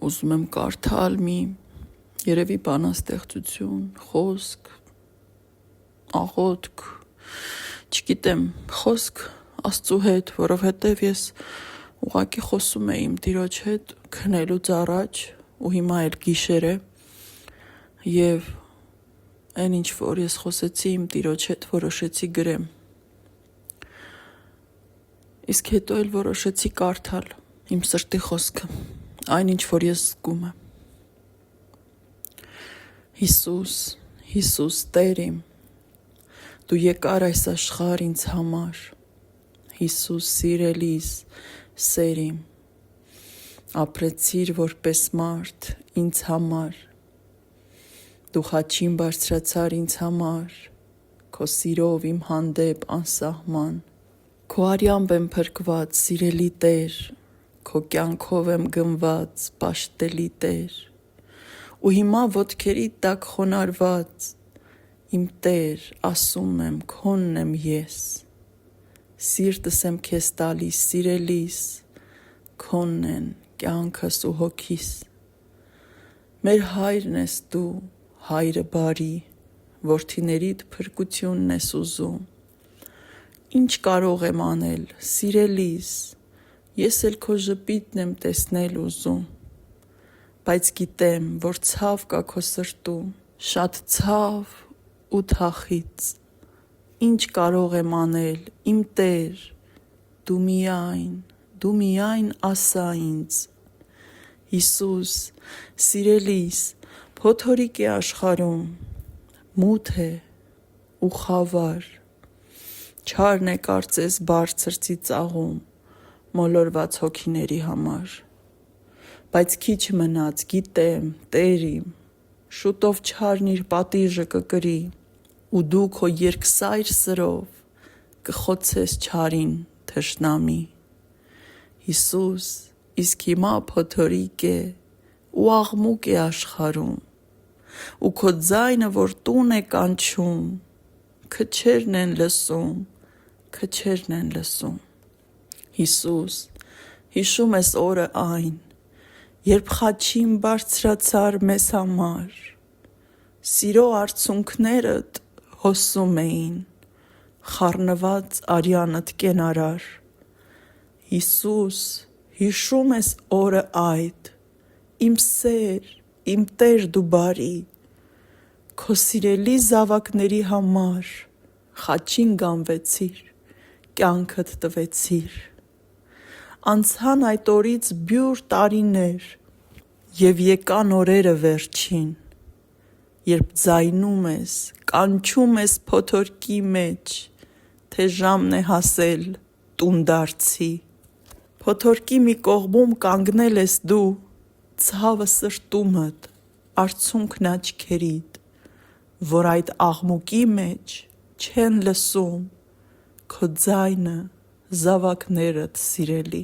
ուզում եմ կարդալ մի երևի բանաստեղծություն, խոսք, աղոթք, չգիտեմ, խոսք Աստծու հետ, որովհետև ես ուղղակի խոսում էի իմ Տիրոջ հետ քնելուց առաջ ու հիմա էլ գիշեր է եւ այն ինչ որ ես խոսեցի իմ Տիրոջ հետ որոշեցի գրեմ։ Իսկ հետո էլ որոշեցի կարդալ իմ սրտի խոսքը, այն ինչ որ ես զգում եմ։ Հիսուս, Հիսուս Տեր իմ, դու եկար այս աշխարհ ինձ համար, Հիսուս սիրելիս, սեր իմ, ապրեցիր որպես մարդ ինձ համար, դու խաչին բարձրացար ինձ համար, քո սիրով իմ հանդեպ անսահման, քո արյամբ եմ փրկված սիրելի Տեր, քո կյանքով եմ գնված պաշտելի Տեր, ու հիմա ոտքերի տակ խոնարհված իմ Տեր, ասում եմ քոնն եմ ես, սիրտս եմ քեզ տալիս սիրելիս, քոնն են կյանքս ու հոգիս, մեր հայրն ես դու, հայրը բարի, որդիներիդ փրկությունն ես ուզում, ինչ կարող եմ անել, սիրելիս, ես էլ քո ժպիտն եմ տեսնել ուզում, բայց գիտեմ, որ ցավ կա քո սրտում, շատ ցավ ու թախիծ, ինչ կարող եմ անել, իմ Տեր, դու միայն ասա ինձ, Հիսուս, սիրելիս, փոթորիկ է աշխարհում, մութ է ու խավար, չարն է կարծես բարձր ծիծաղում, մոլորված հոգիների համար, բայց քիչ մնաց, գիտեմ, Տեր իմ, շուտով չարն իր պատիժը կկրի, ու դու քո երկսայր սրով կխոցես չարին թշնամի, Հիսուս, իսկ հիմա փոթորիկ է ու աղմուկ է աշխարհում, ու քո ձայնը որ տուն է կանչում, քչերն են լսում, Հիսուս, հիշում ես օրը այն, երբ խաչին բարձրացար մեզ համար, սիրո արցունքներդ հոսում էին, խառնված արյանդ կենարար, Հիսուս, հիշում ես օրը այդ, իմ սեր, իմ Տեր դու բարի, քո սիրելի զավակների համար խաչին գանվեցիր, կյանքդ տվեցիր, անցան այդ օրից բյուր տարիներ և եկան օրերը վերջին, երբ ձայնում ես, կանչում ես փոթորկի մեջ, թե ժամն է հասել տուն դարձի, փոթորկի մի կողմում կանգնել ես դու, ցավը սրտումդ, արցունքն աչքերիդ, որ այդ աղմուկի մեջ չեն լսում քո ձայնը զավակներդ սիրելի,